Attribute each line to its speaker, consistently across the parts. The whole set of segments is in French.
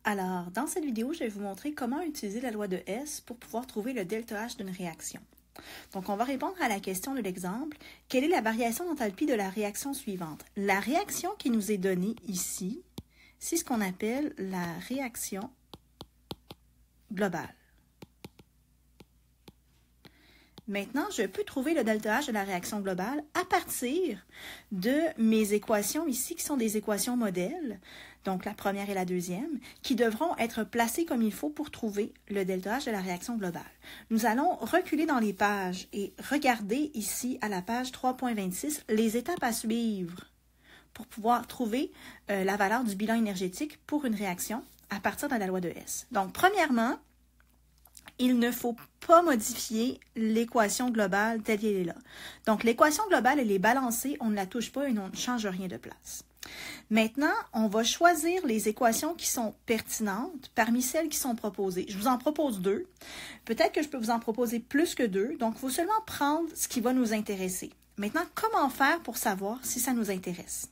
Speaker 1: Alors, dans cette vidéo, je vais vous montrer comment utiliser la loi de Hess pour pouvoir trouver le ΔH d'une réaction. Donc, on va répondre à la question de l'exemple. Quelle est la variation d'enthalpie de la réaction suivante? La réaction qui nous est donnée ici, c'est ce qu'on appelle la réaction globale. Maintenant, je peux trouver le ΔH de la réaction globale à partir de mes équations ici, qui sont des équations modèles, donc la première et la deuxième, qui devront être placées comme il faut pour trouver le ΔH de la réaction globale. Nous allons reculer dans les pages et regarder ici à la page 3.26 les étapes à suivre pour pouvoir trouver la valeur du bilan énergétique pour une réaction à partir de la loi de Hess. Donc, premièrement, il ne faut pas modifier l'équation globale telle qu'elle est là. Donc, l'équation globale, elle est balancée, on ne la touche pas et on ne change rien de place. Maintenant, on va choisir les équations qui sont pertinentes parmi celles qui sont proposées. Je vous en propose deux. Peut-être que je peux vous en proposer plus que deux. Donc, il faut seulement prendre ce qui va nous intéresser. Maintenant, comment faire pour savoir si ça nous intéresse?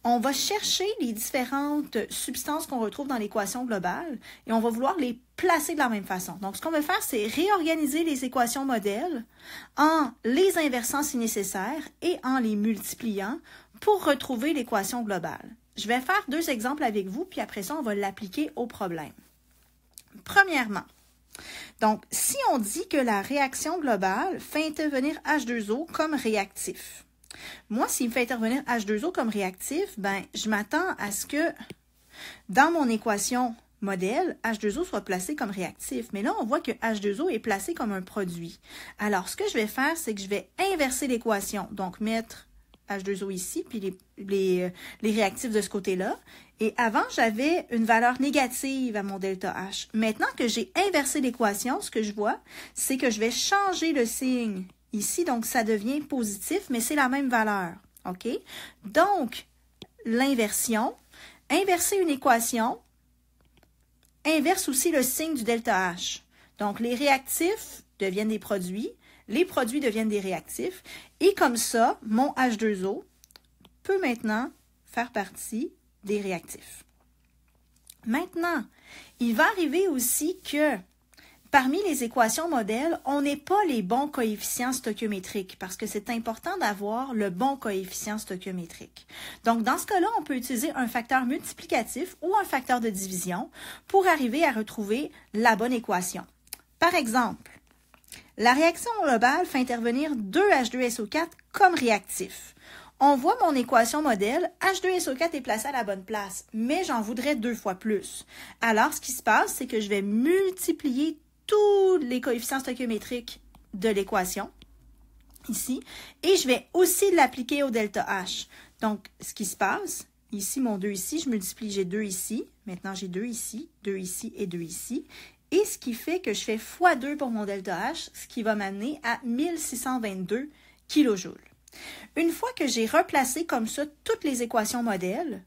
Speaker 1: On va chercher les différentes substances qu'on retrouve dans l'équation globale et on va vouloir les placer de la même façon. Donc, ce qu'on va faire, c'est réorganiser les équations modèles en les inversant si nécessaire et en les multipliant pour retrouver l'équation globale. Je vais faire deux exemples avec vous, puis après ça, on va l'appliquer au problème. Premièrement, donc, si on dit que la réaction globale fait intervenir H2O comme réactif, moi, s'il me fait intervenir H2O comme réactif, ben, je m'attends à ce que dans mon équation modèle, H2O soit placé comme réactif. Mais là, on voit que H2O est placé comme un produit. Alors, ce que je vais faire, c'est que je vais inverser l'équation. Donc, mettre H2O ici, puis les réactifs de ce côté-là. Et avant, j'avais une valeur négative à mon ΔH. Maintenant que j'ai inversé l'équation, ce que je vois, c'est que je vais changer le signe ici. Donc, ça devient positif, mais c'est la même valeur. OK? Donc, l'inversion, inverser une équation, inverse aussi le signe du ΔH. Donc, les réactifs deviennent des produits, les produits deviennent des réactifs, et comme ça, mon H2O peut maintenant faire partie des réactifs. Maintenant, il va arriver aussi que parmi les équations modèles, on n'ait pas les bons coefficients stoichiométriques parce que c'est important d'avoir le bon coefficient stoichiométrique. Donc, dans ce cas-là, on peut utiliser un facteur multiplicatif ou un facteur de division pour arriver à retrouver la bonne équation. Par exemple, la réaction globale fait intervenir 2H2SO4 comme réactif. On voit mon équation modèle, H2SO4 est placé à la bonne place, mais j'en voudrais 2 fois plus. Alors, ce qui se passe, c'est que je vais multiplier tous les coefficients stoichiométriques de l'équation, ici, et je vais aussi l'appliquer au ΔH. Donc, ce qui se passe, ici, mon 2 ici, je multiplie, j'ai 2 ici, maintenant j'ai 2 ici et 2 ici, et ce qui fait que je fais x2 pour mon ΔH, ce qui va m'amener à 1622 kJ. Une fois que j'ai replacé comme ça toutes les équations modèles,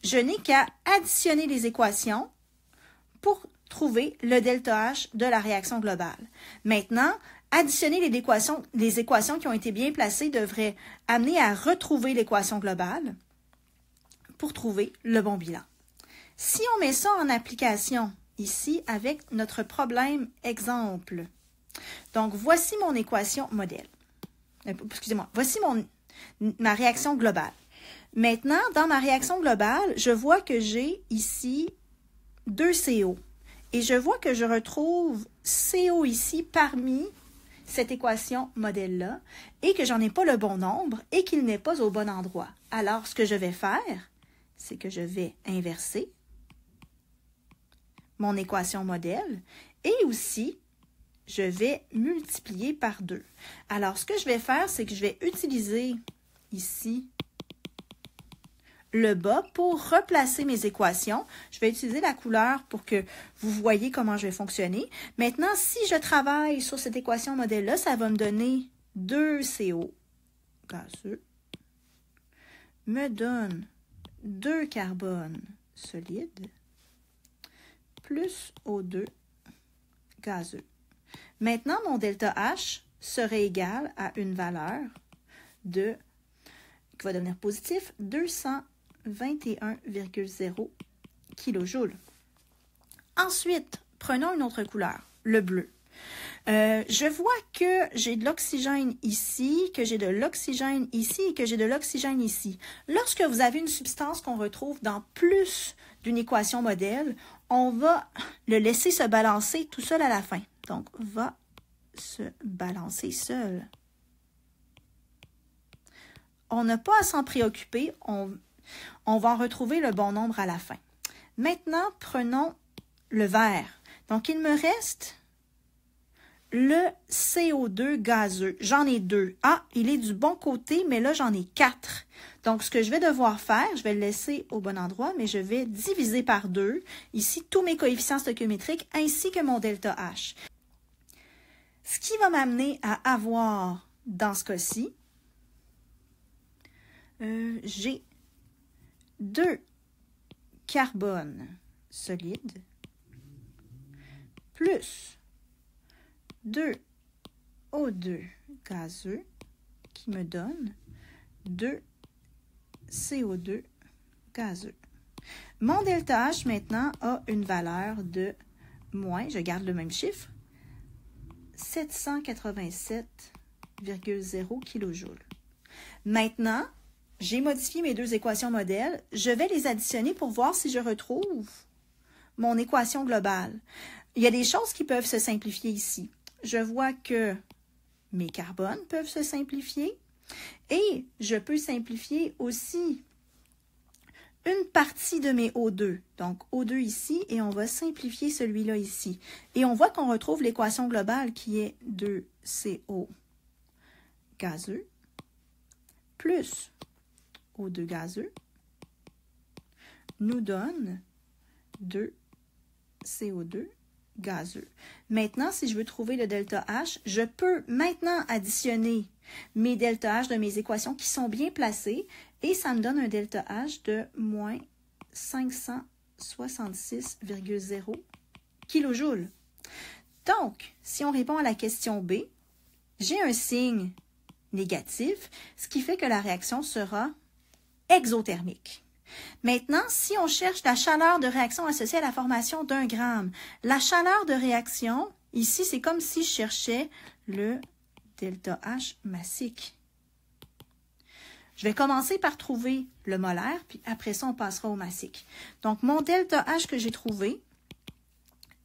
Speaker 1: je n'ai qu'à additionner les équations pour trouver le ΔH de la réaction globale. Maintenant, additionner les équations qui ont été bien placées devrait amener à retrouver l'équation globale pour trouver le bon bilan. Si on met ça en application ici avec notre problème exemple, donc voici mon équation modèle. Excusez-moi, voici ma réaction globale. Maintenant, dans ma réaction globale, je vois que j'ai ici 2 CO. Et je vois que je retrouve CO ici parmi cette équation modèle-là et que j'en ai pas le bon nombre et qu'il n'est pas au bon endroit. Alors, ce que je vais faire, c'est que je vais inverser mon équation modèle et aussi je vais multiplier par 2. Alors, ce que je vais faire, c'est que je vais utiliser ici le bas pour replacer mes équations. Je vais utiliser la couleur pour que vous voyez comment je vais fonctionner. Maintenant, si je travaille sur cette équation modèle-là, ça va me donner 2CO gazeux, me donne 2 carbone solide, plus O2 gazeux. Maintenant, mon ΔH serait égal à une valeur qui va devenir positif, 221,0 kJ. Ensuite, prenons une autre couleur, le bleu. Je vois que j'ai de l'oxygène ici, que j'ai de l'oxygène ici et que j'ai de l'oxygène ici. Lorsque vous avez une substance qu'on retrouve dans plus d'une équation modèle, on va le laisser se balancer tout seul à la fin. Donc, va se balancer seul. On n'a pas à s'en préoccuper, on va en retrouver le bon nombre à la fin. Maintenant, prenons le vert. Donc, il me reste le CO2 gazeux. J'en ai 2. Ah, il est du bon côté, mais là, j'en ai 4. Donc, ce que je vais devoir faire, je vais le laisser au bon endroit, mais je vais diviser par 2, ici, tous mes coefficients stoichiométriques, ainsi que mon delta H. Ce qui va m'amener à avoir, dans ce cas-ci, j'ai 2 carbone solides plus 2 O2 gazeux qui me donne 2 CO2 gazeux. Mon delta H maintenant a une valeur de moins, je garde le même chiffre, 787,0 kJ. Maintenant, j'ai modifié mes deux équations modèles. Je vais les additionner pour voir si je retrouve mon équation globale. Il y a des choses qui peuvent se simplifier ici. Je vois que mes carbones peuvent se simplifier et je peux simplifier aussi une partie de mes O2. Donc, O2 ici et on va simplifier celui-là ici. Et on voit qu'on retrouve l'équation globale qui est 2CO gazeux plus O2 gazeux nous donne 2 CO2 gazeux. Maintenant, si je veux trouver le delta H, je peux maintenant additionner mes delta H de mes équations qui sont bien placées et ça me donne un delta H de moins 566,0 kJ. Donc, si on répond à la question B, j'ai un signe négatif, ce qui fait que la réaction sera exothermique. Maintenant, si on cherche la chaleur de réaction associée à la formation d'1 gramme, la chaleur de réaction, ici, c'est comme si je cherchais le delta H massique. Je vais commencer par trouver le molaire, puis après ça, on passera au massique. Donc, mon delta H que j'ai trouvé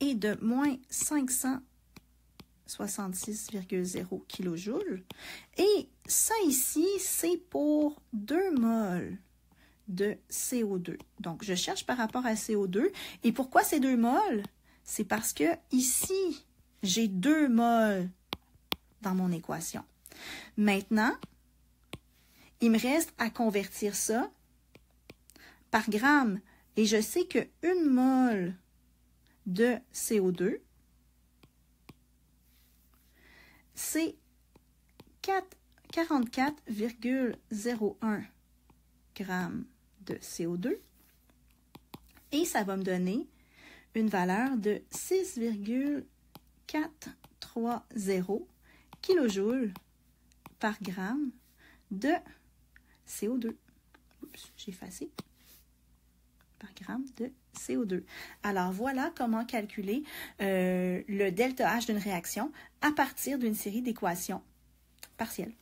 Speaker 1: est de moins 566,0 kJ. Et ça ici, c'est pour 2 moles de CO2. Donc, je cherche par rapport à CO2. Et pourquoi c'est 2 moles? C'est parce que ici, j'ai 2 moles dans mon équation. Maintenant, il me reste à convertir ça par gramme. Et je sais que 1 mole de CO2, c'est 44,01 grammes de CO2 et ça va me donner une valeur de 6,430 kJ par gramme de CO2. Oups, j'ai effacé. Par gramme de CO2. Alors, voilà comment calculer le delta H d'une réaction à partir d'une série d'équations partielles.